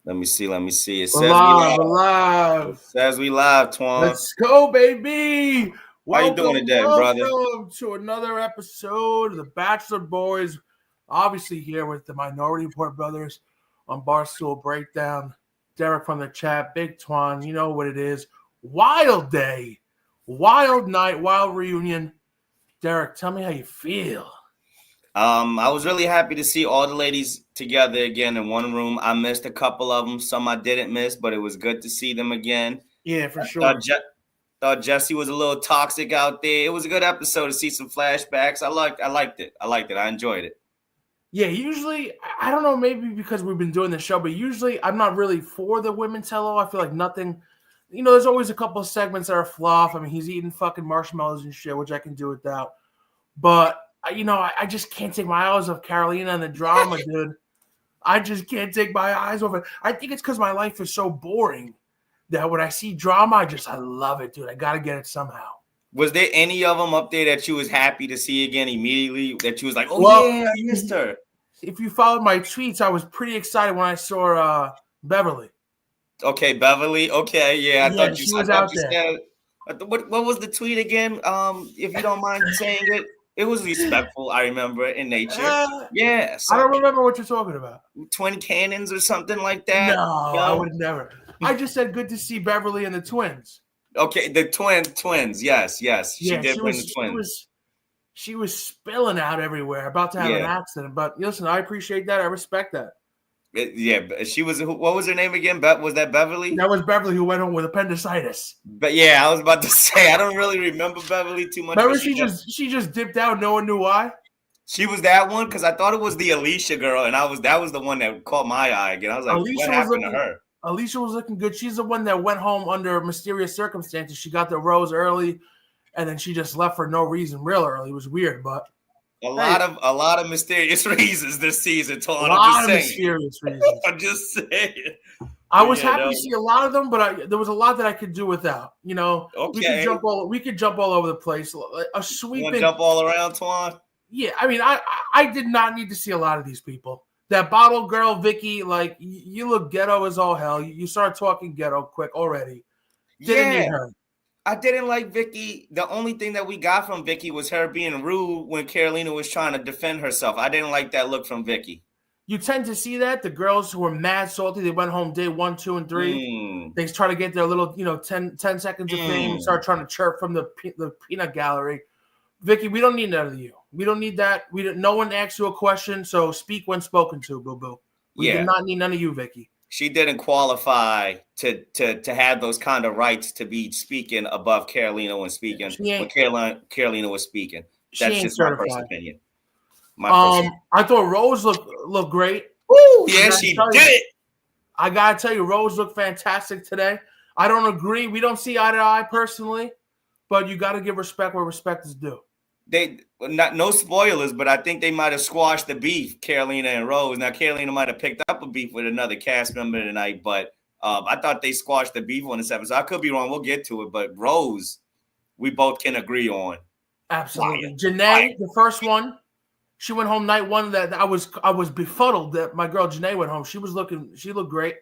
Let me see. It We're says we live. live, we're It live. says we live, Twan. Let's go, baby. How you doing Welcome, today, brother? welcome to another episode of the Bachelor Boys. Obviously here with the Minority Report brothers on Barstool Breakdown. Derek from the chat, Big Twan, you know what it is. Wild day, wild night, wild reunion. Derek, tell me how you feel. I was really happy to see all the ladies together again in one room. I missed a couple of them. Some I didn't miss, but it was good to see them again. Yeah, for sure. Thought Jesse was a little toxic out there. It was a good episode to see some flashbacks. I liked it. I enjoyed it. Yeah, usually, I don't know, maybe because we've been doing the show, but usually I'm not really for the women's hello. I feel like nothing, there's always a couple of segments that are fluff. I mean, he's eating fucking marshmallows and shit, which I can do without. But, I just can't take my eyes off Carolina and the drama, dude. I just can't take my eyes off it. I think it's because my life is so boring that when I see drama, I love it, dude. I got to get it somehow. Was there any of them up there that you was happy to see again immediately? That you was like, I missed her. If you followed my tweets, I was pretty excited when I saw Beverly. Okay, Beverly. Okay, yeah. I thought she was out there. Said, what was the tweet again? If you don't mind saying it. It was respectful, I remember, in nature. Yes. I don't remember what you're talking about. Twin cannons or something like that? No, I would never. I just said good to see Beverly and the twins. Okay, the twins. Yes. She did bring the twins. She was spilling out everywhere, about to have an accident. But listen, I appreciate that. I respect that. She was. What was her name again? Was that Beverly? That was Beverly, who went home with appendicitis. But yeah, I was about to say I don't really remember Beverly too much. Remember, she just dipped out. No one knew why. She was that one because I thought it was the Alicia girl, and that was the one that caught my eye again. I was like, what happened to her? Alicia was looking good. She's the one that went home under mysterious circumstances. She got the rose early, and then she just left for no reason, real early. It was weird, but. A lot of mysterious reasons this season, Twan. Mysterious reasons. I'm just saying. I was happy to see a lot of them, but there was a lot that I could do without. Okay. We could jump all over the place. A sweeping. You want to jump all around, Twan? Yeah, I mean, I did not need to see a lot of these people. That bottle girl, Vicky, like you look ghetto as all hell. You start talking ghetto quick already. Didn't need her. I didn't like Vicky. The only thing that we got from Vicky was her being rude when Carolina was trying to defend herself. I didn't like that look from Vicky. You tend to see that. The girls who were mad salty, they went home day 1, 2, and 3. They try to get their little, 10 seconds of fame, start trying to chirp from the peanut gallery. Vicky, we don't need none of you. We don't need that. No one asked you a question, so speak when spoken to, boo-boo. We do not need none of you, Vicky. She didn't qualify to have those kind of rights to be speaking above Carolina when Carolina was speaking. That's just my personal opinion. I thought Rose looked great. Ooh, yeah, she did. I gotta tell you, Rose looked fantastic today. I don't agree. We don't see eye to eye personally, but you got to give respect where respect is due. No spoilers, but I think they might have squashed the beef, Carolina and Rose. Now, Carolina might have picked up a beef with another cast member tonight, but I thought they squashed the beef on this episode. I could be wrong. We'll get to it, but Rose, we both can agree on. Absolutely. Janae, the first one, she went home night 1. That I was befuddled that my girl Janae went home. She looked great.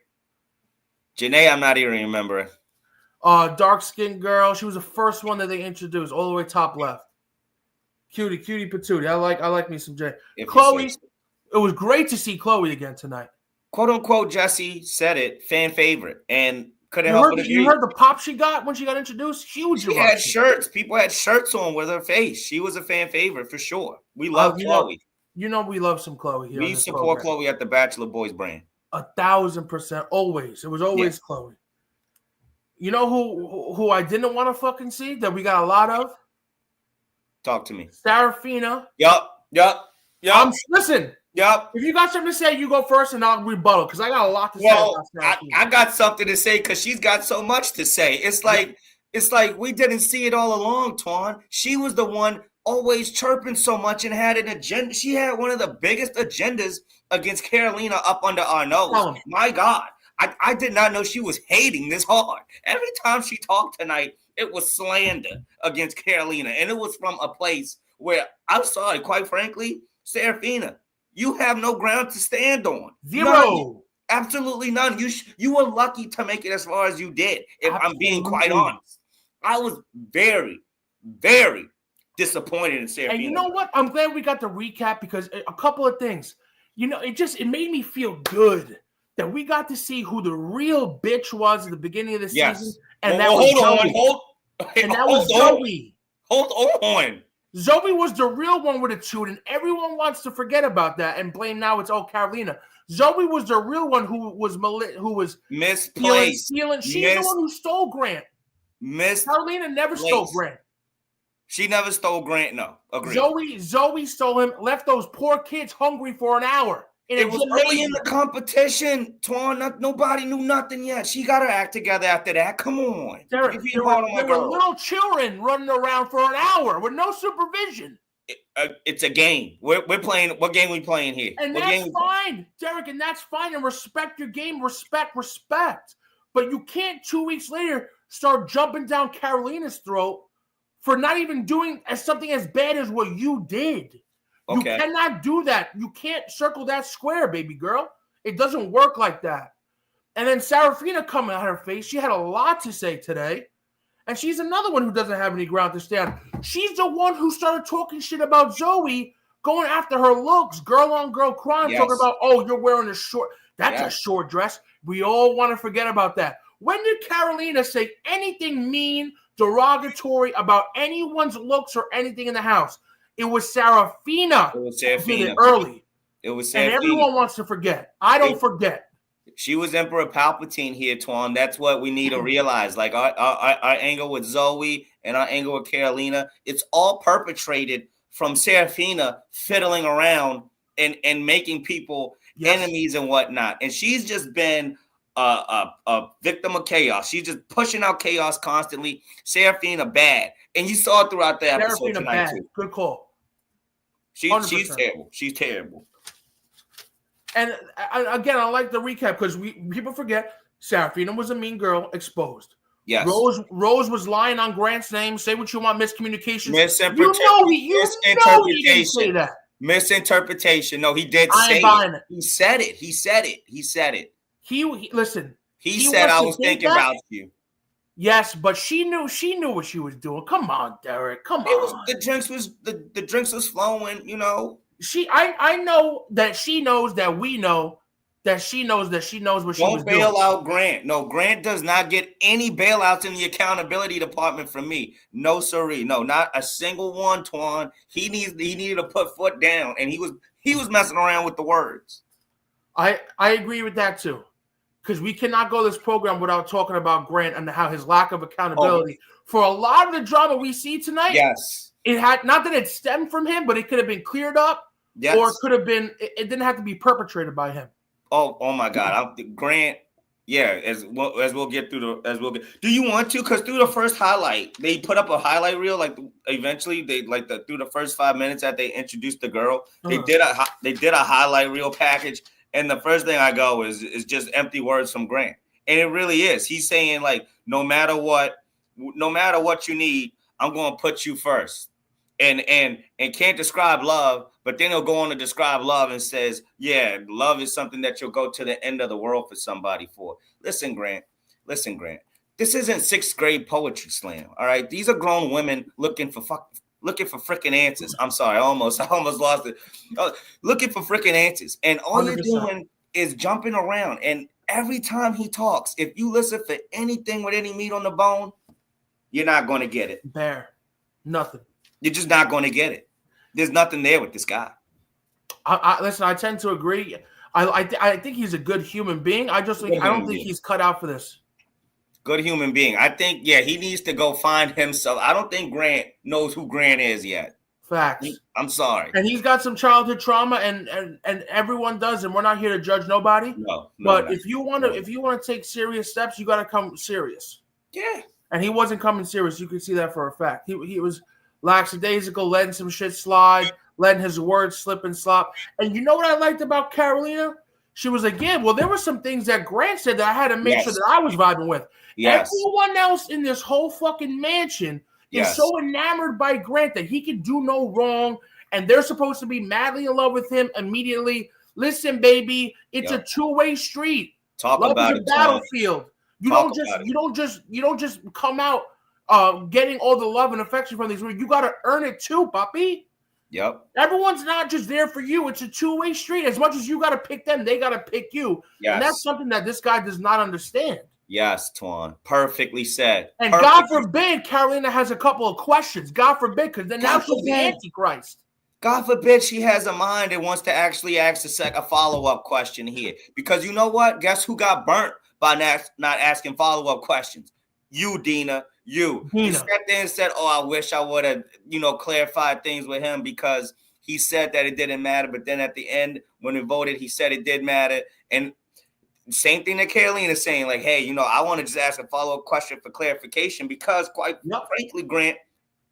Janae, I'm not even remembering. Dark-skinned girl. She was the first one that they introduced, all the way top left. Cutie patootie. I like me some Jay. Chloe, it was great to see Chloe again tonight. Quote unquote, Jesse said it, fan favorite, and couldn't help but agree. You heard the pop she got when she got introduced? Huge. She had shirts. People had shirts on with her face. She was a fan favorite for sure. We love Chloe. We love some Chloe here. We support Chloe at the Bachelor Boys brand. 1,000%. Always. It was always Chloe. You know who I didn't want to fucking see that we got a lot of? Talk to me. Sarafina. Yup. Listen. Yep. If you got something to say, you go first, and I'll rebuttal because I got a lot to say. Well, I got something to say because she's got so much to say. It's like we didn't see it all along, Twan. She was the one always chirping so much and had an agenda. She had one of the biggest agendas against Carolina up under our nose. My God. I did not know she was hating this hard. Every time she talked tonight, it was slander against Carolina. And it was from a place where, I'm sorry, quite frankly, Sarafina, you have no ground to stand on. Zero. Absolutely none. You were lucky to make it as far as you did. If I'm being quite honest, I was very, very disappointed in Sarafina. And you know what? I'm glad we got the recap because a couple of things. It made me feel good that we got to see who the real bitch was at the beginning of the season. And that was Zoe. Hold on. Zoe was the real one with a toot, and everyone wants to forget about that and blame now it's Carolina. Zoe was the real one who was misplaced. Stealing. She's the one who stole Grant. Carolina never stole Grant. She never stole Grant. No, agreed. Zoe stole him. Left those poor kids hungry for an hour. It was early in the competition, Twan. Nobody knew nothing yet. She got her act together after that. Come on. There were little children running around for an hour with no supervision. It's a game. We're playing. What game we playing here? And that's fine, Derek, and that's fine. And respect your game. Respect. But you can't 2 weeks later start jumping down Carolina's throat for not even doing something as bad as what you did. Okay. You cannot do that. You can't circle that square, baby girl. It doesn't work like that. And then Sarafina coming out her face. She had a lot to say today. And she's another one who doesn't have any ground to stand. She's the one who started talking shit about Zoe, going after her looks, girl-on-girl crime, talking about, you're wearing a short. That's a short dress. We all want to forget about that. When did Carolina say anything mean, derogatory about anyone's looks or anything in the house? It was Sarafina. It was Sarafina. Early. It was Sarafina. And everyone wants to forget. I don't forget. She was Emperor Palpatine here, Twan. That's what we need to realize. Like our angle with Zoe and our angle with Carolina, it's all perpetrated from Sarafina fiddling around and making people enemies and whatnot. And she's just been a victim of chaos. She's just pushing out chaos constantly. Sarafina bad. And you saw it throughout the episode tonight, too. Good call. She's terrible. She's terrible. And again, I like the recap because people forget Sarafina was a mean girl, exposed. Yes. Rose was lying on Grant's name. Say what you want, miscommunication. Misinterpretation. He didn't say that. Misinterpretation. No, he did say it. He said it. He said it. Listen. He said I was thinking about you. Yes, but she knew what she was doing. Come on, Derek. Come on. The drinks was flowing, you know. I know that she knows that we know that she knows what she was doing. Don't bail out Grant. No, Grant does not get any bailouts in the accountability department from me. No, sirree. No, not a single one, Twan. He needed to put foot down, and he was messing around with the words. I agree with that too. Because we cannot go this program without talking about Grant and how his lack of accountability for a lot of the drama we see tonight. Yes. It had not that it stemmed from him, but it could have been cleared up. Yes. Or it could have been, it didn't have to be perpetrated by him. Oh my God. Grant, as we'll get through do you want to? Because through the first highlight, they put up a highlight reel, like eventually they through the first 5 minutes that they introduced the girl, they did a highlight reel package. And the first thing I go is just empty words from Grant. And it really is. He's saying, like, no matter what you need, I'm going to put you first. And can't describe love, but then he'll go on to describe love and says, love is something that you'll go to the end of the world for somebody for. Listen, Grant. This isn't sixth grade poetry slam, all right? These are grown women looking for freaking answers. I'm sorry, I almost lost it. Looking for freaking answers. And all 100%. You're doing is jumping around. And every time he talks, if you listen for anything with any meat on the bone, you're not going to get it. Nothing. You're just not going to get it. There's nothing there with this guy. Listen, I tend to agree. I think he's a good human being. I don't think he's cut out for this. Good human being. I think, he needs to go find himself. I don't think Grant knows who Grant is yet. Facts. I'm sorry. And he's got some childhood trauma, and everyone does, and we're not here to judge nobody. No. But if you want to take serious steps, you got to come serious. Yeah. And he wasn't coming serious. You can see that for a fact. He was lackadaisical, letting some shit slide, letting his words slip and slop. And you know what I liked about Carolina? She was like, there were some things that Grant said that I had to make sure that I was vibing with. Yes. Everyone else in this whole fucking mansion is so enamored by Grant that he can do no wrong, and they're supposed to be madly in love with him immediately. Listen, baby, it's Yep. a two-way street. Talk Love about is a it, Twan. battlefield. You Talk don't just come out getting all the love and affection from these women. You got to earn it too, puppy. Yep. Everyone's not just there for you. It's a two-way street. As much as you got to pick them, they got to pick you. Yes. And that's something that this guy does not understand. Yes, Twan. Perfectly said. And God forbid Carolina has a couple of questions. God forbid, because then now she's the Antichrist. God forbid she has a mind and wants to actually ask a follow-up question here. Because you know what? Guess who got burnt by not asking follow-up questions? You, Dina. You sat there and said, I wish I would have, clarified things with him because he said that it didn't matter. But then at the end, when we voted, he said it did matter. And same thing that Carolina is saying, like, hey, I want to just ask a follow-up question for clarification because, quite frankly, Grant,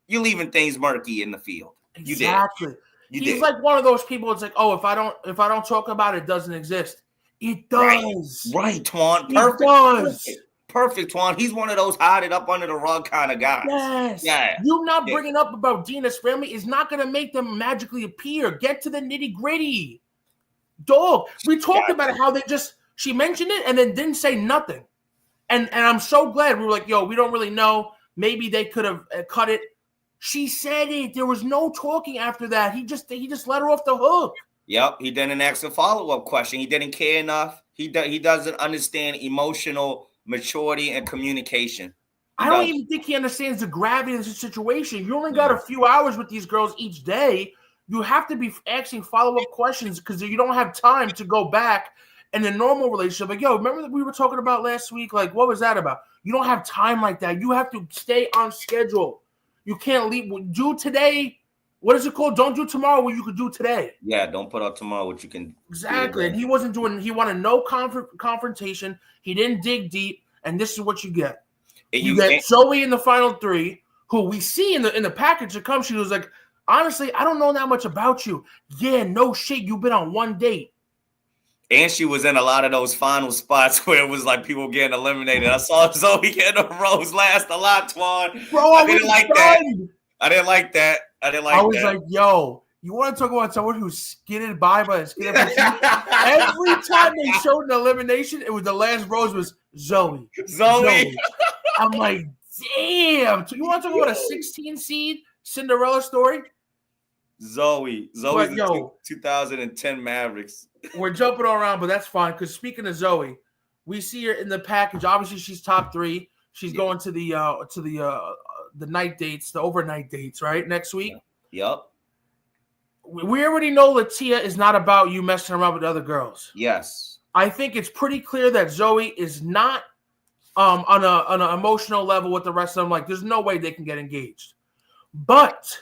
you're leaving things murky in the field. Exactly. You He's did. like one of those people. It's like, if I don't talk about it, it doesn't exist. It does. Right, Twan. Perfect. It does. Perfect, Twan. He's one of those hide it up under the rug kind of guys. Yes. Yeah. You not bringing up about Dina's family is not going to make them magically appear. Get to the nitty gritty. Dog. We talked about how she mentioned it and then didn't say nothing. And I'm so glad. We were like, we don't really know. Maybe they could have cut it. She said it. There was no talking after that. He just let her off the hook. Yep. He didn't ask a follow-up question. He didn't care enough. He doesn't understand emotional maturity and communication. I don't even think he understands the gravity of the situation. You only got a few hours with these girls each day. You have to be asking follow-up questions because you don't have time to go back in a normal relationship. Like, remember that we were talking about last week? Like, what was that about? You don't have time like that. You have to stay on schedule. You can't leave. Do today. What is it called? Don't do tomorrow what you could do today. Yeah, don't put up tomorrow what you can. Exactly. And he wasn't doing. He wanted no confrontation. He didn't dig deep. And this is what you get. You get Zoe in the final three, who we see in the package that comes. She was like, honestly, I don't know that much about you. Yeah, no shit. You've been on one date. And she was in a lot of those final spots where it was like people getting eliminated. I saw Zoe getting a rose last a lot, Twan. Bro, I didn't like that. I didn't like that. I was like, you want to talk about someone who's skidded by the skin of his teeth? Every time they showed an elimination, it was the last rose was Zoe. I'm like, damn. So you want to talk about a 16 seed Cinderella story? Zoe's the 2010 Mavericks. We're jumping all around, but that's fine. Because speaking of Zoe, we see her in the package. Obviously, she's top 3. She's going to the night dates, the overnight dates, right? Next week. Yep. We already know Latia is not about you messing around with other girls. Yes. I think it's pretty clear that Zoe is not on an emotional level with the rest of them. Like, there's no way they can get engaged. But,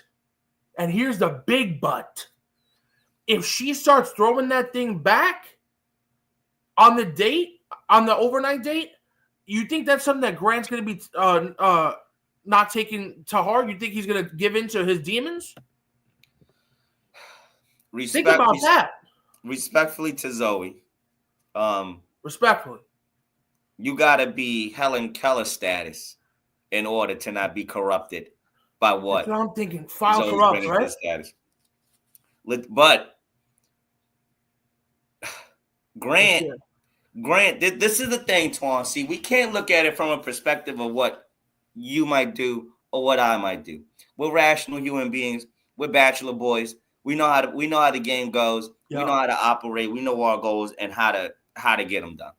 and here's the big but, if she starts throwing that thing back on the date, on the overnight date, you think that's something that Grant's going to be not taking to heart? You think he's going to give in to his demons? Think about that. Respectfully to Zoe. Respectfully. You got to be Helen Keller status in order to not be corrupted by what? That's what I'm thinking. File corrupt, right? Status. But Grant, this is the thing, Twan. See, we can't look at it from a perspective of what you might do or what I might do. We're rational human beings. We're bachelor boys. We know how the game goes. Yeah. We know how to operate. We know our goals and how to get them done.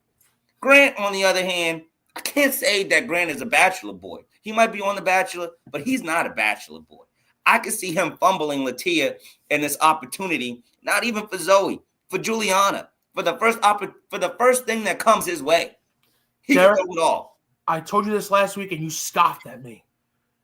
Grant, on the other hand, I can't say that Grant is a bachelor boy. He might be on The Bachelor, but he's not a bachelor boy. I could see him fumbling Latia in this opportunity, not even for Zoe, for Juliana, for the first thing that comes his way. He can do it all. I told you this last week, and you scoffed at me.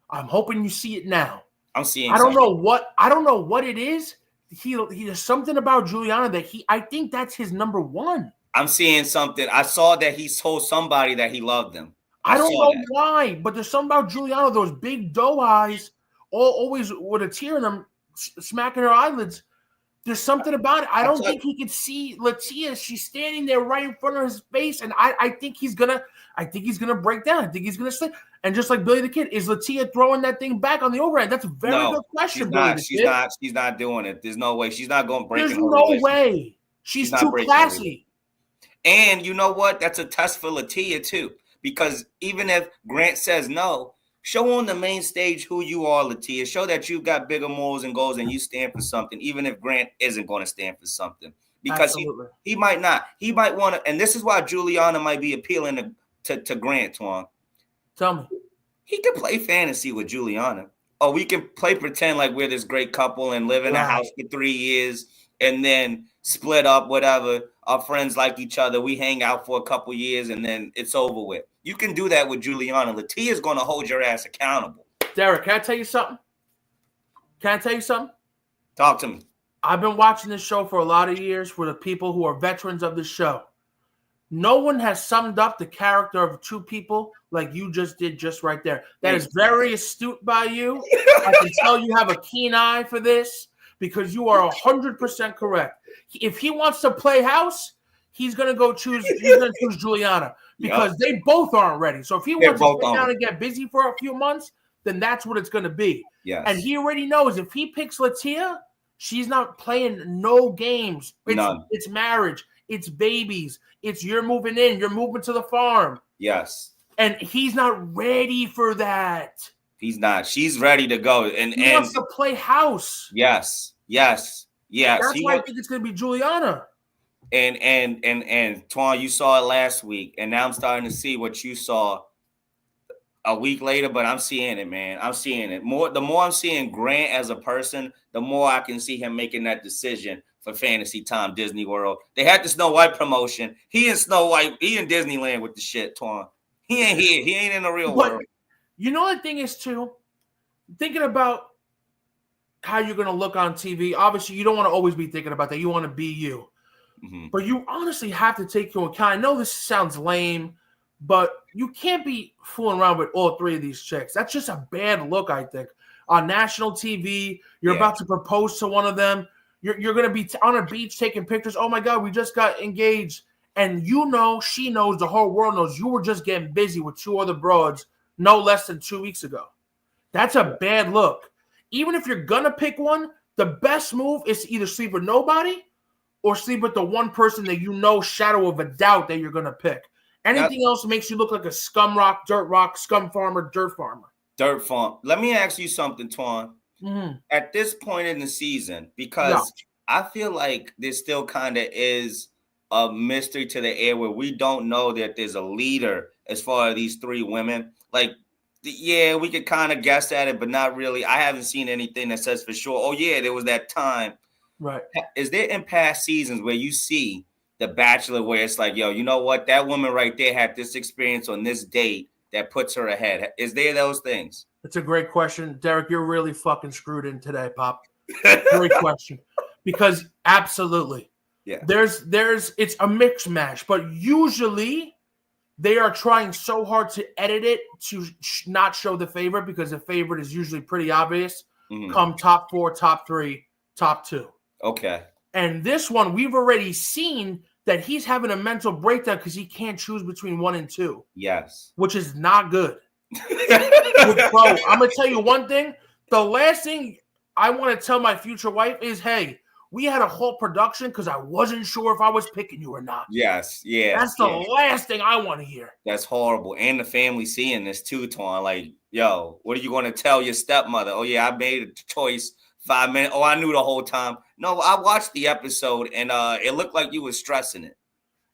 I'm hoping you see it now. I'm seeing. I don't know what it is. He there's something about Juliana that I think that's his number one. I'm seeing something. I saw that he told somebody that he loved them. I don't know why, but there's something about Juliana, those big doe eyes, always with a tear in them, smacking her eyelids. There's something about it. I don't think he could see Latia. She's standing there right in front of his face, and I think he's gonna break down. I think he's gonna slip. And just like Billy the Kid, is Latia throwing that thing back on the overhand? That's a very good question. She's not doing it. There's no way. She's not going to break. There's no way. She's not too breaking classy. And you know what? That's a test for Latia too. Because even if Grant says no, show on the main stage who you are, Latia. Show that you've got bigger morals and goals and you stand for something, even if Grant isn't going to stand for something. Because he might not. He might want to, and this is why Juliana might be appealing to Grant, Twan. Tell me. He could play fantasy with Juliana. Or we can play pretend like we're this great couple and live in a house for 3 years and then split up, whatever. Our friends like each other. We hang out for a couple years and then it's over with. You can do that with Juliana. Latia's going to hold your ass accountable. Derek, can I tell you something? Talk to me. I've been watching this show for a lot of years for the people who are veterans of the show. No one has summed up the character of two people like you just did just right there. That is very astute by you. I can tell you have a keen eye for this because you are 100% correct. If he wants to play house, he's going to choose Juliana because they both aren't ready. So if he wants to sit down and get busy for a few months, then that's what it's going to be. Yes. And he already knows if he picks Latia, she's not playing no games. It's marriage. It's babies. It's you're moving in. You're moving to the farm. Yes. And he's not ready for that. He's not. She's ready to go. And he wants to play house. Yes. That's why I think it's going to be Juliana. And Twan, you saw it last week. And now I'm starting to see what you saw a week later, but I'm seeing it, man. I'm seeing it. The more I'm seeing Grant as a person, the more I can see him making that decision for Fantasy Time Disney World. They had the Snow White promotion. He in Snow White. He in Disneyland with the shit, Twan. He ain't here. He ain't in the real world. You know the thing is, too, thinking about how you're going to look on TV. Obviously, you don't want to always be thinking about that. You want to be you. Mm-hmm. But you honestly have to take into account. I know this sounds lame, but you can't be fooling around with all three of these chicks. That's just a bad look, I think. On national TV, you're about to propose to one of them. You're going to be on a beach taking pictures. Oh, my God, we just got engaged. And you know, she knows, the whole world knows you were just getting busy with two other broads no less than 2 weeks ago. That's a bad look. Even if you're going to pick one, the best move is to either sleep with nobody or sleep with the one person that you know, shadow of a doubt, that you're going to pick. Anything else makes you look like a scum farmer, dirt farmer. Dirt farm. Let me ask you something, Twan. Mm-hmm. At this point in the season, because I feel like there still kind of is a mystery to the air where we don't know that there's a leader as far as these three women. Like, yeah, we could kind of guess at it, but not really. I haven't seen anything that says for sure, oh, yeah, there was that time. Right. Is there in past seasons where you see the Bachelor where it's like, yo, you know what? That woman right there had this experience on this date that puts her ahead. Is there those things? It's a great question. Derek, you're really fucking screwed in today, Pop. Great question. Because absolutely. Yeah. It's a mix match, but usually they are trying so hard to edit it to not show the favorite because the favorite is usually pretty obvious. Mm-hmm. Come top 4, top 3, top 2. Okay. And this one, we've already seen that he's having a mental breakdown because he can't choose between 1 and 2. Yes. Which is not good. Bro, I'm going to tell you one thing. The last thing I want to tell my future wife is, hey, we had a whole production because I wasn't sure if I was picking you or not. Yes, yeah. That's the last thing I want to hear. That's horrible. And the family seeing this too, Twan. Like, yo, what are you going to tell your stepmother? Oh, yeah, I made a choice 5 minutes. Oh, I knew the whole time. No, I watched the episode and it looked like you were stressing it.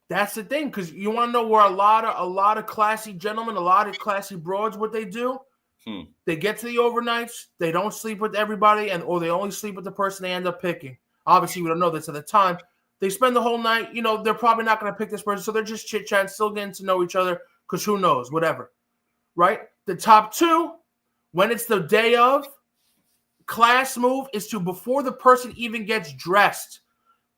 That's the thing, because you want to know where a lot of classy gentlemen, a lot of classy broads, what they do? They get to the overnights, they don't sleep with everybody, or they only sleep with the person they end up picking. Obviously, we don't know this at the time. They spend the whole night, they're probably not going to pick this person, so they're just chit-chatting, still getting to know each other, because who knows, whatever. Right? The top 2, when it's the day of, class move is to, before the person even gets dressed,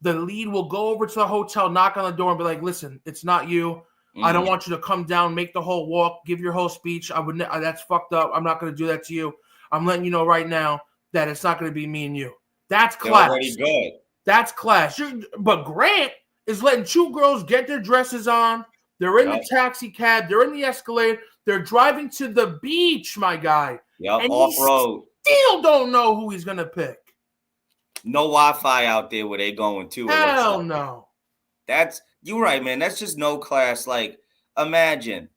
the lead will go over to the hotel, knock on the door, and be like, listen, it's not you. Mm-hmm. I don't want you to come down, make the whole walk, give your whole speech. That's fucked up. I'm not going to do that to you. I'm letting you know right now that it's not going to be me and you. That's class. Already good. That's class. But Grant is letting 2 girls get their dresses on. They're in the taxi cab. They're in the Escalade. They're driving to the beach, my guy. Yep, off-road. Still don't know who he's going to pick. No Wi-Fi out there where they going to. Hell no. You're right, man. That's just no class. Like, imagine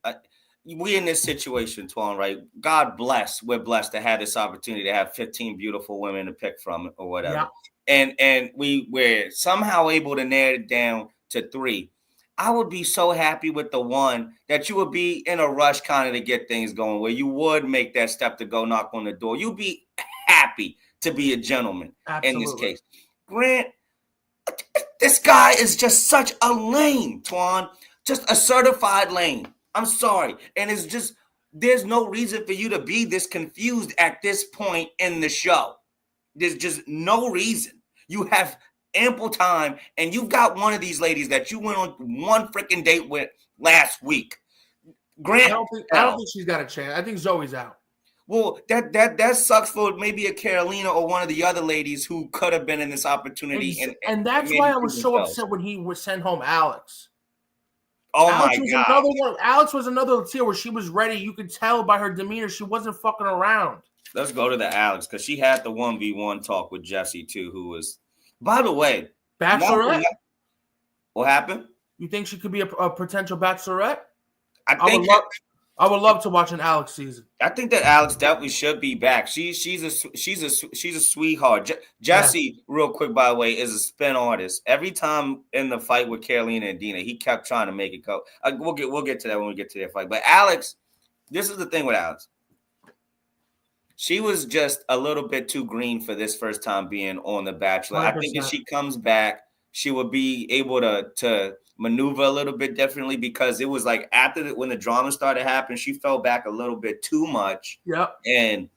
we in this situation, Twan, right? God bless. We're blessed to have this opportunity to have 15 beautiful women to pick from or whatever. Yeah. And we're somehow able to narrow it down to 3. I would be so happy with the one that you would be in a rush kind of to get things going, where you would make that step to go knock on the door. You'd be happy to be a gentleman. Absolutely. In this case. Grant, this guy is just such a lame, Twan. Just a certified lame. I'm sorry. And it's just, there's no reason for you to be this confused at this point in the show. There's just no reason. You have ample time, and you've got one of these ladies that you went on one freaking date with last week. Grant, I don't think she's got a chance. I think Zoe's out. Well, that sucks for maybe a Carolina or one of the other ladies who could have been in this opportunity. And that's why I was so upset when he was sent home Alex. Oh, Alex my God. Alex was another tier where she was ready. You could tell by her demeanor she wasn't fucking around. Let's go to the Alex, because she had the 1v1 talk with Jesse, too, who was, by the way. Bachelorette? What happened? You think she could be a potential Bachelorette? I would love to watch an Alex season. I think that Alex definitely should be back. She's a sweetheart. Jesse, real quick, by the way, is a spin artist. Every time in the fight with Carolina and Dina, he kept trying to make it go. We'll get to that when we get to their fight. But Alex, this is the thing with Alex. She was just a little bit too green for this first time being on The Bachelor. 100%. I think if she comes back, she will be able to maneuver a little bit differently, because it was like when the drama started happening, she fell back a little bit too much. Yep. And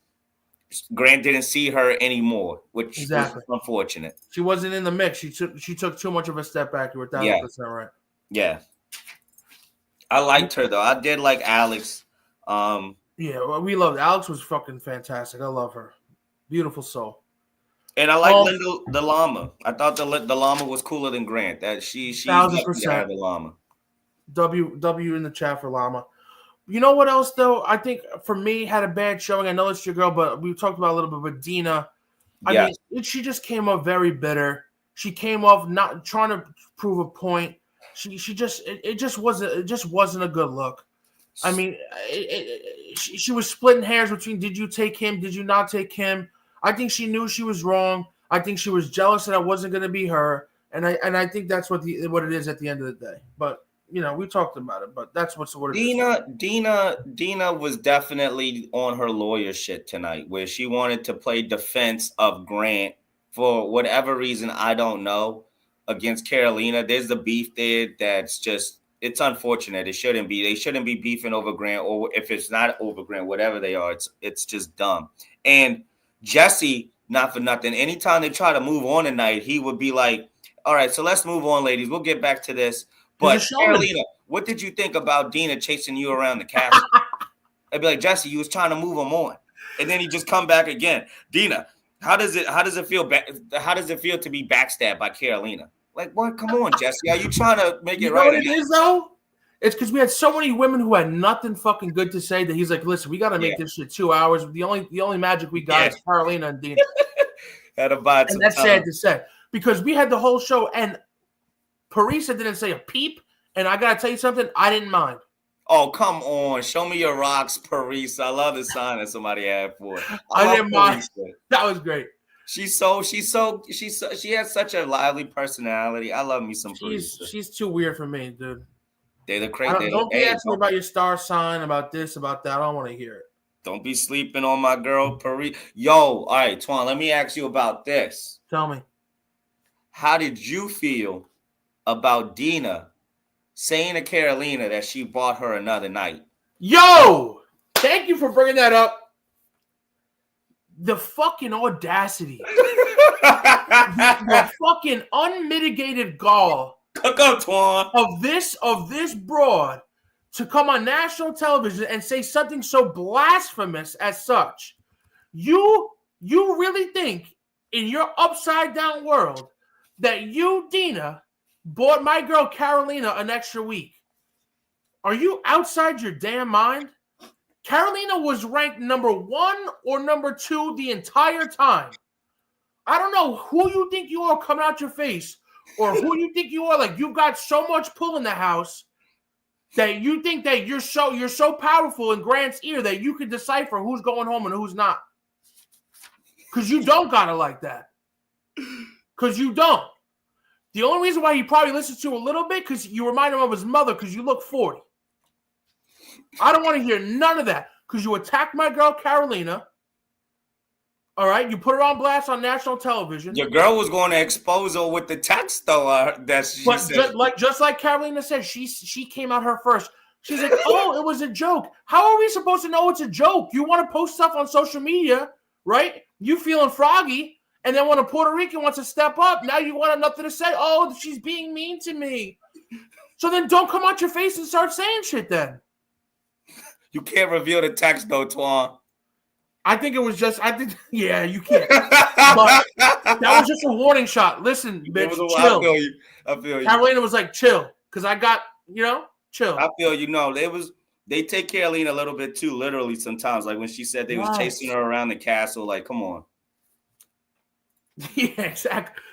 Grant didn't see her anymore, which was unfortunate. She wasn't in the mix. She took too much of a step back. You were 1,000% right. Yeah. I liked her though. I did like Alex. Yeah, well, we loved Alex. Was fucking fantastic. I love her. Beautiful soul. And I like Linda the llama. I thought the llama was cooler than Grant. That she's 1,000% the llama. W in the chat for llama. You know what else though? I think for me had a bad showing. I know it's your girl, but we talked about a little bit with Dina. I mean, she just came off very bitter. She came off not trying to prove a point. She just wasn't a good look. I mean, she was splitting hairs between did you take him, did you not take him? I think she knew she was wrong. I think she was jealous that I wasn't going to be her, and I think that's what it is at the end of the day. But you know, we talked about it, but that's what it is. Dina was definitely on her lawyer shit tonight, where she wanted to play defense of Grant for whatever reason, I don't know, against Carolina. There's the beef there that's just, it's unfortunate. It shouldn't be. They shouldn't be beefing over Grant, or if it's not over Grant, whatever they are, it's just dumb. And Jesse, not for nothing, anytime they try to move on tonight, he would be like, all right, so let's move on, ladies. We'll get back to this. But Carolina, what did you think about Dina chasing you around the castle? I'd be like, Jesse, you was trying to move him on. And then he just come back again. Dina, how does it feel? How does it feel to be backstabbed by Carolina? Like, what? Come on, Jesse. Are you trying to make it right? What it is, though? It's because we had so many women who had nothing fucking good to say that he's like, listen, we got to make this shit 2 hours. The only magic we got is Carolina and Dina. Had to buy some and that's time. Sad to say, because we had the whole show and Parisa didn't say a peep. And I got to tell you something, I didn't mind. Oh, come on. Show me your rocks, Parisa. I love the sign that somebody had for it. I didn't mind. That was great. She has such a lively personality. I love me some Parisa. She's too weird for me, dude. They look crazy. Don't be asking me about your star sign, about this, about that. I don't want to hear it. Don't be sleeping on my girl, Parisa. Yo, all right, Twan, let me ask you about this. Tell me. How did you feel about Dina saying to Carolina that she bought her another night? Yo, thank you for bringing that up. The fucking audacity. The fucking unmitigated gall of this broad to come on national television and say something so blasphemous as such. You really think in your upside down world that you, Dina, bought my girl Carolina an extra week? Are you outside your damn mind? Carolina was ranked number 1 or number 2 the entire time. I don't know who you think you are coming out your face or who you think you are. Like, you've got so much pull in the house that you think that you're so powerful in Grant's ear that you can decipher who's going home and who's not. Because you don't got it like that. Because you don't. The only reason why he probably listens to you a little bit because you remind him of his mother because you look 40. I don't want to hear none of that because you attacked my girl Carolina. All right, you put her on blast on national television. Your girl was going to expose her with the text, though. That she said. Just like Carolina said, she came out her first. She's like, "Oh, it was a joke." How are we supposed to know it's a joke? You want to post stuff on social media, right? You feeling froggy, and then when a Puerto Rican wants to step up, now you want nothing to say. Oh, she's being mean to me. So then don't come out your face and start saying shit. Then you can't reveal the text, though, Twan. Yeah, you can't. But that was just a warning shot. Listen, bitch, chill. I feel you. Carolina was like, chill. Because I got, chill. I feel they take Carolina a little bit too literally sometimes. Like when she said they was chasing her around the castle, like, come on. Yeah, exactly.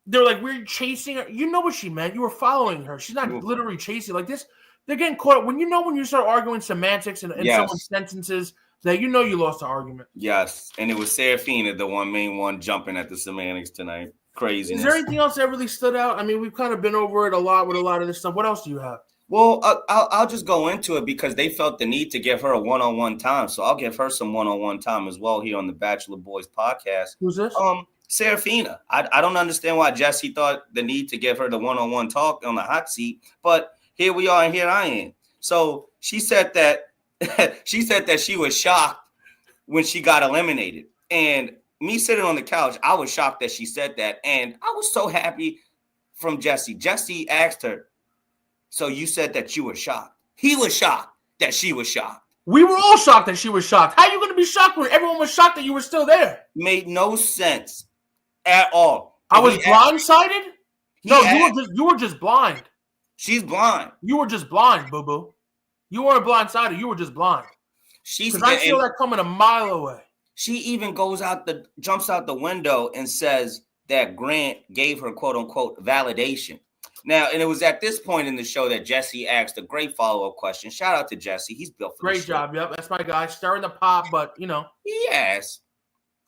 They're like, we're chasing her. You know what she meant. You were following her. She's not literally chasing like this. They're getting caught up. When you start arguing semantics and someone's sentences, that you lost the argument. Yes, and it was Sarafina, the main one jumping at the semantics tonight. Craziness. Is there anything else that really stood out? I mean, we've kind of been over it a lot with a lot of this stuff. What else do you have? Well, I'll just go into it because they felt the need to give her a one-on-one time, so I'll give her some one-on-one time as well here on the Bachelor Boys podcast. Who's this? Sarafina. I don't understand why Jesse thought the need to give her the one-on-one talk on the hot seat, but here we are and here I am. So she said that she was shocked when she got eliminated. And me sitting on the couch, I was shocked that she said that. And I was so happy from Jesse. Jesse asked her, so you said that you were shocked. He was shocked that she was shocked. We were all shocked that she was shocked. How are you going to be shocked when everyone was shocked that you were still there? Made no sense at all. I was blindsided? No, you were just blind. She's blind. You were just blind, boo-boo. You weren't blindsided. You were just blind. Because I feel that coming a mile away. She even jumps out the window and says that Grant gave her quote unquote validation. Now, and it was at this point in the show that Jesse asked a great follow-up question. Shout out to Jesse. He's built for great job. Yep, that's my guy. Stirring the pot, but Yes.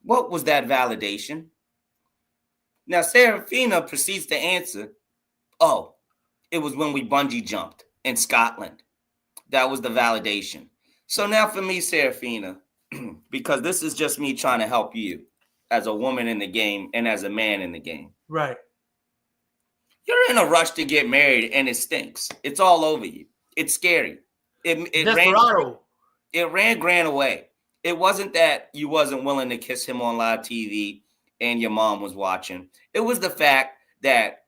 What was that validation? Now, Sarafina proceeds to answer, oh, it was when we bungee jumped in Scotland. That was the validation. So now for me, Sarafina, because this is just me trying to help you as a woman in the game and as a man in the game. Right. You're in a rush to get married and it stinks. It's all over you. It's scary. It ran Grant away. It wasn't that you wasn't willing to kiss him on live TV and your mom was watching. It was the fact that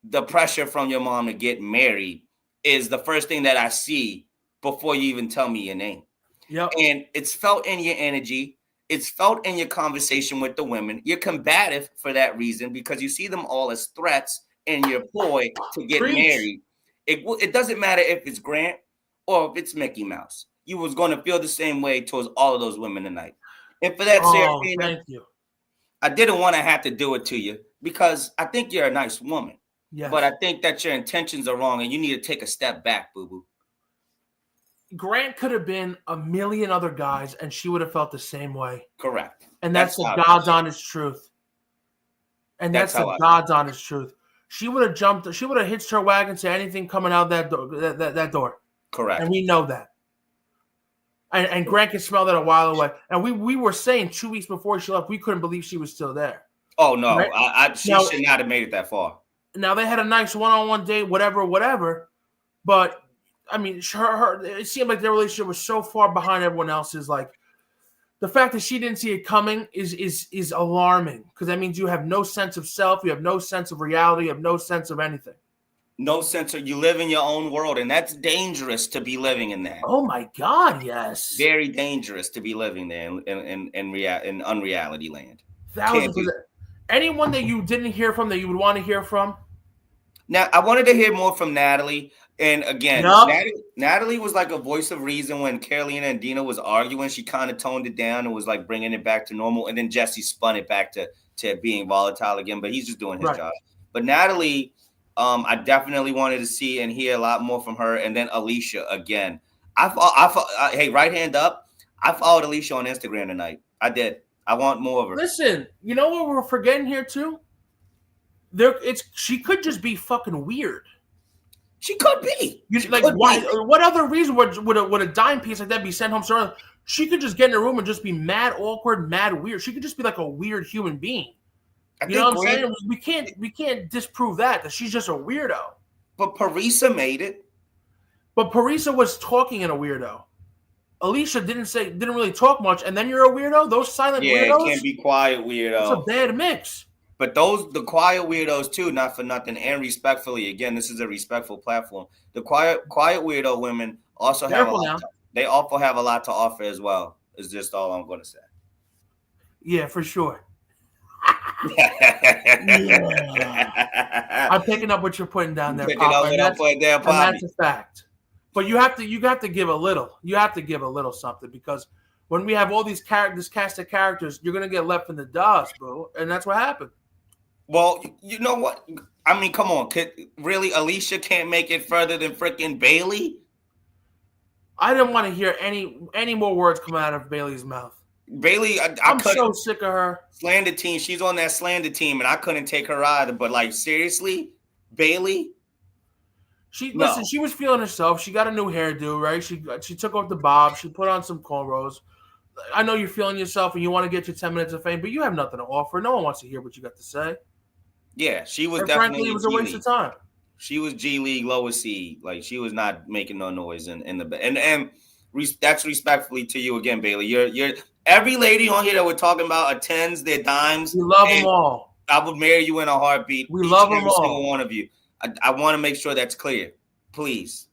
the pressure from your mom to get married is the first thing that I see before you even tell me your name. Yep. And it's felt in your energy. It's felt in your conversation with the women. You're combative for that reason because you see them all as threats and you're ploy to get married. It doesn't matter if it's Grant or if it's Mickey Mouse. You was going to feel the same way towards all of those women tonight. And for that, Sarafina, thank you. I didn't want to have to do it to you because I think you're a nice woman. Yes. But I think that your intentions are wrong and you need to take a step back, boo-boo. Grant could have been a million other guys and she would have felt the same way. Correct. And that's the God's honest truth. And that's the God's honest truth. She would have jumped. She would have hitched her wagon to anything coming out that door. Correct. And we know that. And Grant could smell that a while away. And we were saying 2 weeks before she left, we couldn't believe she was still there. Oh, no. Right? She should not have made it that far. Now, they had a nice one-on-one date, whatever. But, I mean, it seemed like their relationship was so far behind everyone else's. Like, the fact that she didn't see it coming is alarming because that means you have no sense of self, you have no sense of reality, you have no sense of anything. No sense of you live in your own world, and that's dangerous to be living in that. Oh my God, yes. Very dangerous to be living there in unreality land. Anyone that you didn't hear from that you would want to hear from? Now, I wanted to hear more from Natalie. And again, Natalie was like a voice of reason when Carolina and Dina was arguing. She kind of toned it down and was like bringing it back to normal. And then Jesse spun it back to being volatile again. But he's just doing his job. But Natalie, I definitely wanted to see and hear a lot more from her. And then Alicia again. Hey, right hand up. I followed Alicia on Instagram tonight. I did. I want more of her. Listen, you know what we're forgetting here too? She could just be fucking weird. She could be. What other reason would a dime piece like that be sent home? So she could just get in a room and just be mad awkward, mad weird. She could just be like a weird human being. You know what I'm saying? We can't disprove that she's just a weirdo. But Parisa made it. But Parisa was talking in a weirdo. Alicia didn't really talk much, and then you're a weirdo. Those silent weirdos. Yeah, it can't be quiet weirdo. It's a bad mix. But the quiet weirdos too, not for nothing, and respectfully. Again, this is a respectful platform. The quiet weirdo women also have a lot. They also have a lot to offer as well. Is just all I'm going to say. Yeah, for sure. Yeah. I'm picking up what you're putting down there, Papa. And that's a fact. But you have to give a little. You have to give a little something because when we have all these characters, cast of characters, you're gonna get left in the dust, bro. And that's what happened. Well, you know what? I mean, come on. Really, Alicia can't make it further than freaking Bailey? I didn't want to hear any more words come out of Bailey's mouth. Bailey, I'm so sick of her. Slander team. She's on that slander team, and I couldn't take her either. But like, seriously, Bailey? Listen, she was feeling herself. She got a new hairdo, right? She took off the bob. She put on some cornrows. I know you're feeling yourself and you want to get your 10 minutes of fame, but you have nothing to offer. No one wants to hear what you got to say. Yeah, she was definitely. Frankly, it was a waste of time. She was G League lower seed. Like she was not making no noise in the and that's respectfully to you again, Bailey. You're every lady on here that we're talking about attends their dimes. We love them all. I would marry you in a heartbeat. We love them all. Single one of you. I want to make sure that's clear, please.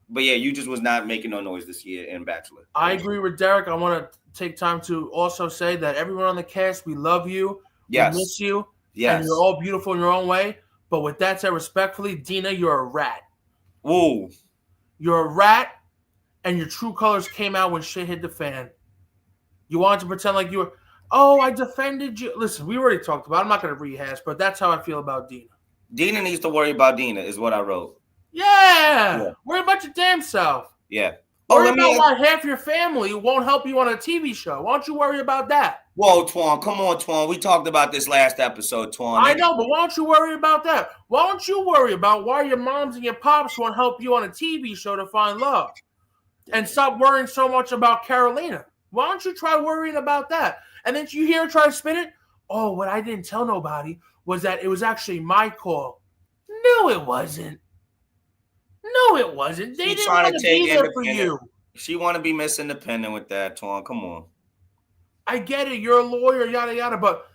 But yeah, you just was not making no noise this year in Bachelor. I agree with Derek. I want to take time to also say that everyone on the cast, we love you. Yes. We miss you. Yes. And you're all beautiful in your own way. But with that said, respectfully, Dina, you're a rat. Whoa. You're a rat, and your true colors came out when shit hit the fan. You wanted to pretend like you were, I defended you. Listen, we already talked about it. I'm not going to rehash, but that's how I feel about Dina. Dina needs to worry about Dina, is what I wrote. Yeah. Worry about your damn self. Yeah. Worry about why half your family won't help you on a TV show. Why don't you worry about that? Whoa, Twan. Come on, Twan. We talked about this last episode, Twan. I know, but why don't you worry about that? Why don't you worry about why your moms and your pops won't help you on a TV show to find love? And stop worrying so much about Carolina. Why don't you try worrying about that? And then you hear her try to spin it. Oh, what I didn't tell nobody was that it was actually my call. No, it wasn't. No, it wasn't. They didn't want to be there for you. She want to be Miss Independent with that, Twan. Come on. I get it. You're a lawyer, yada, yada. But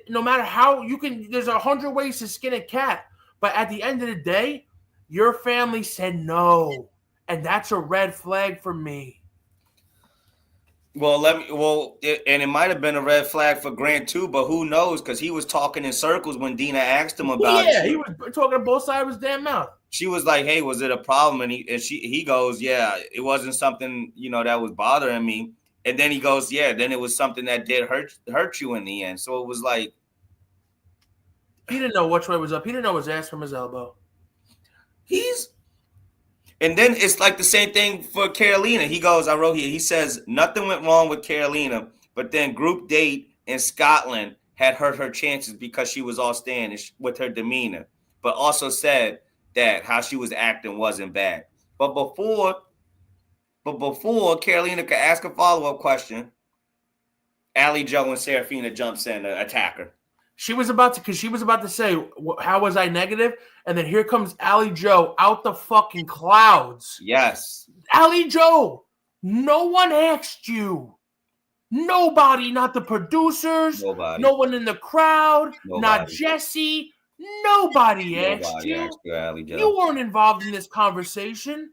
no matter how you can, there's 100 ways to skin a cat. But at the end of the day, your family said no. And that's a red flag for me. And it might have been a red flag for Grant too, but who knows? Because he was talking in circles when Dina asked him about it. Yeah, he was talking to both sides of his damn mouth. She was like, "Hey, was it a problem?" And he goes, "Yeah, it wasn't something that was bothering me." And then he goes, "Yeah, then it was something that did hurt you in the end." So it was like he didn't know which way was up. He didn't know his ass from his elbow. And then it's like the same thing for Carolina. He goes, I wrote here, he says, nothing went wrong with Carolina, but then group date in Scotland had hurt her chances because she was all standish with her demeanor, but also said that how she was acting wasn't bad. But before Carolina could ask a follow-up question, Allie Joe and Sarafina jumps in to attack her. She was about to say, how was I negative? And then here comes Allie Joe out the fucking clouds. Yes. Allie Joe, no one asked you. Nobody, not the producers. Nobody. No one in the crowd. Nobody. Not Jesse. Nobody asked you. Allie Joe. You weren't involved in this conversation.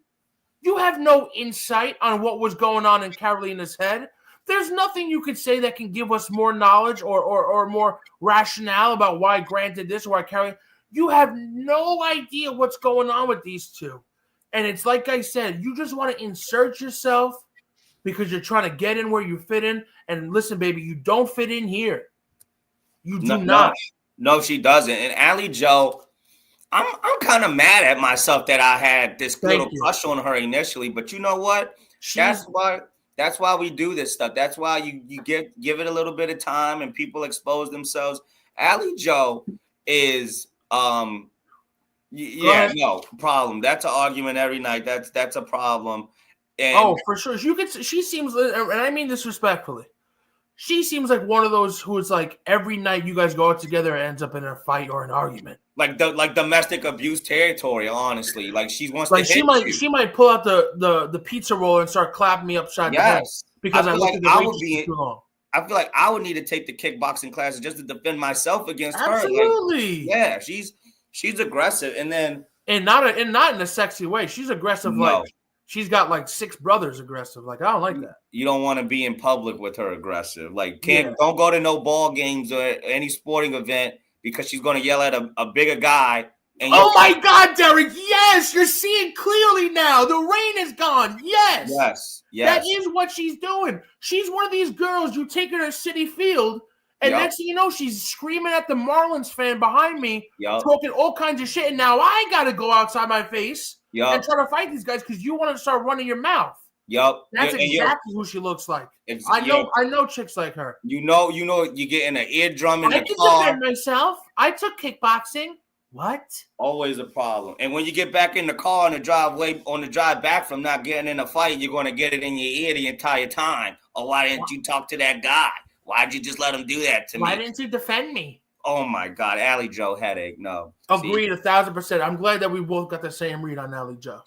You have no insight on what was going on in Carolina's head. There's nothing you could say that can give us more knowledge or more rationale about why Grant did this or why Carolina. You have no idea what's going on with these two. And it's like I said, you just want to insert yourself because you're trying to get in where you fit in. And listen, baby, you don't fit in here. You do not. No, she doesn't. And Allie Joe, I'm kind of mad at myself that I had this little you. crush on her initially, but you know what? That's why we do this stuff. That's why you give it a little bit of time and people expose themselves. Allie Joe is no problem. That's an argument every night. That's a problem. And for sure. She seems, and I mean this respectfully, she seems like one of those who is like every night you guys go out together and ends up in a fight or an argument. Like domestic abuse territory, honestly. Like she wants like to hit she might pull out the pizza roll and start clapping me upside the head because I looked at the too long. I feel like I would need to take the kickboxing classes just to defend myself against her. Absolutely. Like, she's aggressive, and then not in a sexy way. She's aggressive. No. Like she's got like 6 brothers aggressive. Like I don't like that. You don't want to be in public with her aggressive. Like don't go to no ball games or any sporting event because she's going to yell at a bigger guy. And oh my God, Derek! Yes, you're seeing clearly now. The rain is gone. Yes. That is what she's doing. She's one of these girls. You take her to Citi Field, and next thing you know, she's screaming at the Marlins fan behind me, talking all kinds of shit. And now I got to go outside my face and try to fight these guys because you want to start running your mouth. That's exactly who she looks like. I know chicks like her. You know, you're getting an eardrum in the car. I can defend myself. I took kickboxing. What? Always a problem. And when you get back in the car on the drive back from not getting in a fight, you're going to get it in your ear the entire time. Oh, why didn't you talk to that guy? Why'd you just let him do that to me? Why didn't you defend me? Oh my God, Allie Joe headache. No. Agreed 1,000%. I'm glad that we both got the same read on Allie Joe.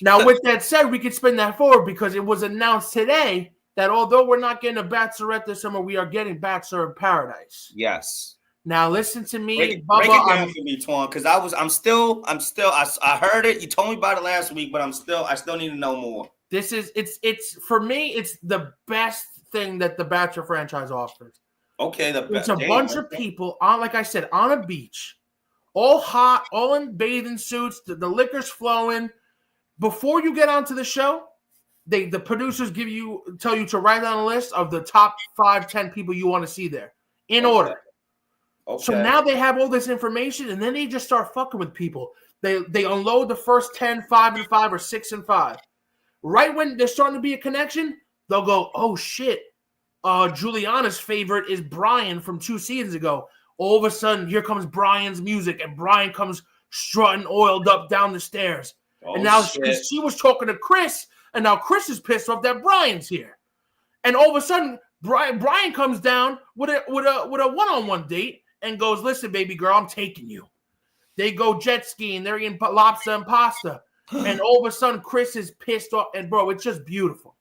Now, with that said, we can spin that forward because it was announced today that although we're not getting a Bachelorette this summer, we are getting Bachelor in Paradise. Yes. Now listen to me, break it down for me, Twan, because I heard it. You told me about it last week, but I still need to know more. It's for me, it's the best thing that the Bachelor franchise offers. Okay, it's a bunch of people on, like I said, on a beach, all hot, all in bathing suits. The liquor's flowing. Before you get onto the show, the producers tell you to write down a list of the top 5-10 people you want to see there in order. Okay. So now they have all this information, and then they just start fucking with people. They unload the first 10, 5-5, or 6-5. Right when there's starting to be a connection, they'll go, oh shit, Juliana's favorite is Brian from 2 seasons ago. All of a sudden, here comes Brian's music, and Brian comes strutting oiled up down the stairs. Oh, and now she was talking to Chris, and now Chris is pissed off that Brian's here. And all of a sudden, Brian comes down with a one-on-one date and goes, listen, baby girl, I'm taking you. They go jet skiing. They're eating lobster and pasta. And all of a sudden, Chris is pissed off. And, bro, it's just beautiful.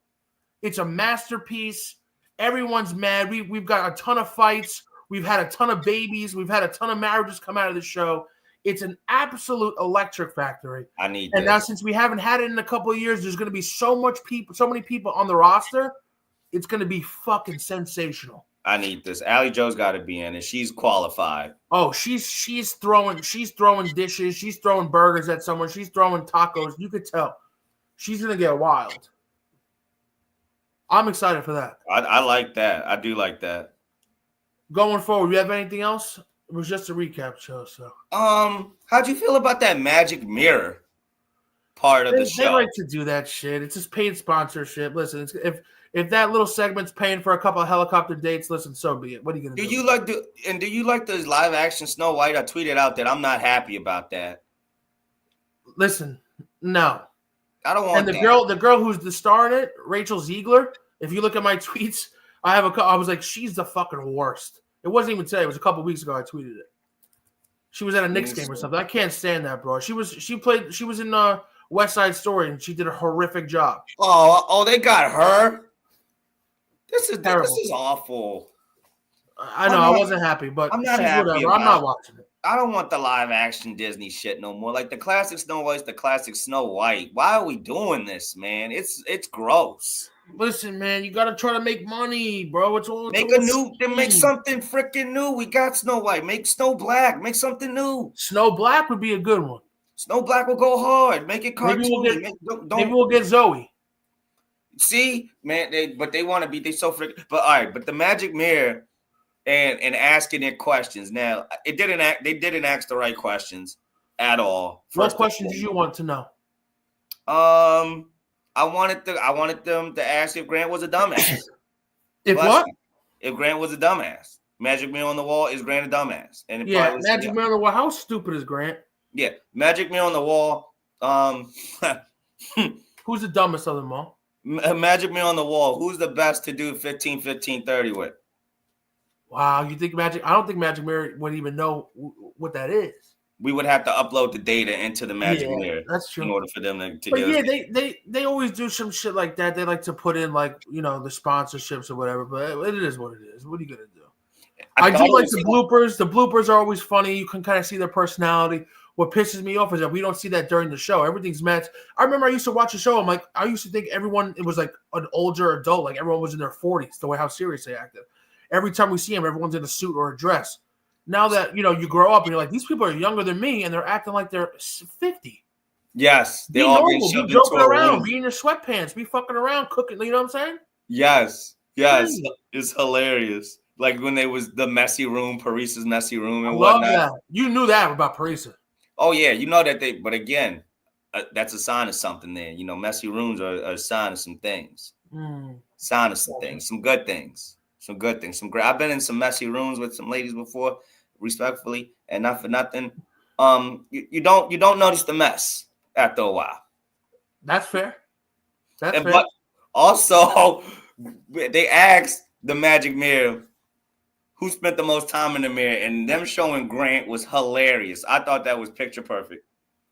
It's a masterpiece. Everyone's mad. We've got a ton of fights. We've had a ton of babies. We've had a ton of marriages come out of the show. It's an absolute electric factory. And now, since we haven't had it in a couple of years, there's going to be so many people on the roster. It's going to be fucking sensational. I need this. Allie Joe's got to be in it. She's qualified. Oh, she's throwing dishes. She's throwing burgers at someone. She's throwing tacos. You could tell. She's going to get wild. I'm excited for that. I like that. I do like that. Going forward, you have anything else? It was just a recap show. So, how'd you feel about that magic mirror part of the show? They like to do that shit. It's just paid sponsorship. Listen, if that little segment's paying for a couple of helicopter dates, listen, so be it. What are you gonna do? Do you like the live action Snow White? I tweeted out that I'm not happy about that. Listen, no, I don't want. And the girl who's the star in it, Rachel Ziegler. If you look at my tweets, I was like, she's the fucking worst. It wasn't even today. It was a couple weeks ago. I tweeted it. She was at a Knicks game or something. I can't stand that, bro. She was in West Side Story, and she did a horrific job. Oh, they got her. This is awful. I know. I wasn't happy, but I'm not happy. I'm not watching it. I don't want the live action Disney shit no more. Like the classic Snow White's the classic Snow White. Why are we doing this, man? It's gross. Listen, man, you gotta try to make money, bro. Make something freaking new. We got Snow White. Make Snow Black. Make something new. Snow Black would be a good one. Snow Black will go hard. Make it cartoony. Maybe we'll get Zoe. See, man, they want to be. They so freaking. But all right, but the magic mirror. and asking it questions. Now, they didn't ask the right questions at all. What questions did you want to know? I wanted them to ask if Grant was a dumbass. If Grant was a dumbass. Magic Mirror on the Wall, is Grant a dumbass? And Magic Mirror on the Wall. How stupid is Grant? Yeah, Magic Mirror on the Wall. Who's the dumbest of them all? Magic Mirror on the Wall. Who's the best to do 15-15-30 with? Wow, you think Magic? I don't think Magic Mirror would even know what that is. We would have to upload the data into the Magic Mirror. That's true. In order for them to but yeah, they always do some shit like that. They like to put in the sponsorships or whatever. But it is what it is. What are you gonna do? I do like the bloopers. The bloopers are always funny. You can kind of see their personality. What pisses me off is that we don't see that during the show. Everything's matched. I remember I used to watch a show. I used to think everyone, it was like an older adult, like everyone was in their 40s, the way how serious they acted. Every time we see them, everyone's in a suit or a dress. Now that, you grow up and you're like, these people are younger than me and they're acting like they're 50. Yes. Be normal. Be joking around. Be in your sweatpants. Be fucking around cooking. You know what I'm saying? Yes. Yes. It's hilarious. Like when they was the messy room, Parisa's messy room and whatnot. That. You knew that about Parisa. Oh, yeah. You know that but again, that's a sign of something there. Messy rooms are a sign of some things. Sign of some things. Some good things. Some good things. I've been in some messy rooms with some ladies before, respectfully, and not for nothing. You don't notice the mess after a while. That's fair. Fair. But also, they asked the Magic Mirror who spent the most time in the mirror, and them showing Grant was hilarious. I thought that was picture perfect.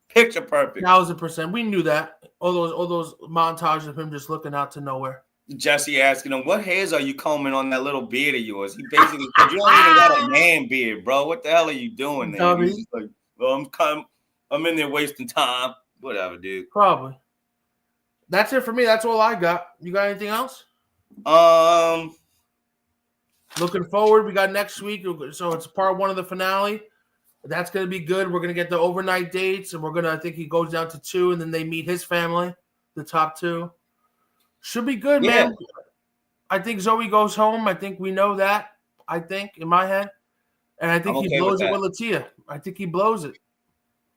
Picture perfect. 1,000%. We knew that. All those montages of him just looking out to nowhere. Jesse asking him, what hairs are you combing on that little beard of yours? He basically said, you don't even got a man beard, bro. What the hell are you doing there? He's like, well, I'm in there wasting time. Whatever, dude. Probably. That's it for me. That's all I got. You got anything else? Looking forward. We got next week. So it's part 1 of the finale. That's going to be good. We're going to get the overnight dates, and I think he goes down to 2, and then they meet his family, the top 2. Should be good, man. I think Zoe goes home. I think we know that. I think in my head, and I think he blows it with Latia. I think he blows it.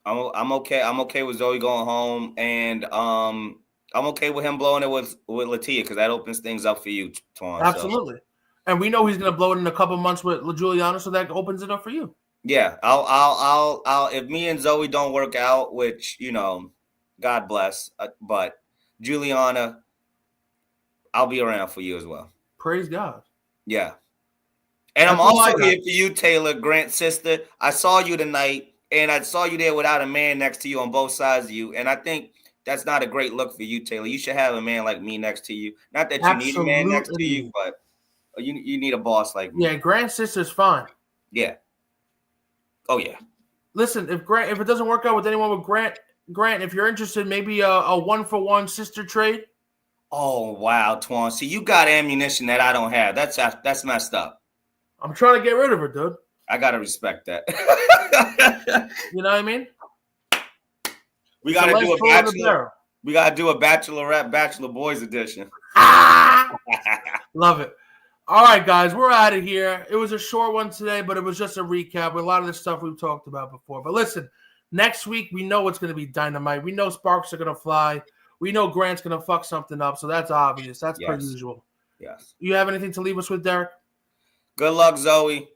I'm okay. I'm okay with Zoe going home, and I'm okay with him blowing it with Latia because that opens things up for you, Twan. Absolutely, and we know he's going to blow it in a couple months with Juliana, so that opens it up for you. Yeah, I'll if me and Zoe don't work out, which God bless, but Juliana, I'll be around for you as well. Praise God. Yeah. And I'm also here for you, Taylor, Grant's sister. I saw you tonight, and I saw you there without a man next to you on both sides of you. And I think that's not a great look for you, Taylor. You should have a man like me next to you. Not that you need a man next to you, but you need a boss like me. Yeah, Grant's sister's fine. Yeah. Oh, yeah. Listen, if it doesn't work out with anyone with Grant, if you're interested, maybe a 1-for-1 sister trade. Oh, wow, Twan. See, you got ammunition that I don't have. That's messed up. I'm trying to get rid of her, dude. I got to respect that. You know what I mean? We got to do a Bachelor. We got to do a Bachelorette, Bachelor Boys edition. Love it. All right, guys, we're out of here. It was a short one today, but it was just a recap with a lot of the stuff we've talked about before. But listen, next week, we know it's going to be dynamite. We know sparks are going to fly. We know Grant's going to fuck something up, so that's obvious. That's per usual. Yes. You have anything to leave us with, Derek? Good luck, Zoe.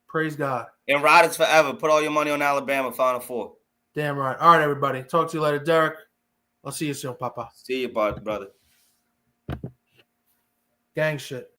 Praise God. And Riders forever. Put all your money on Alabama, Final Four. Damn right. All right, everybody. Talk to you later, Derek. I'll see you soon, Papa. See you, brother. Gang shit.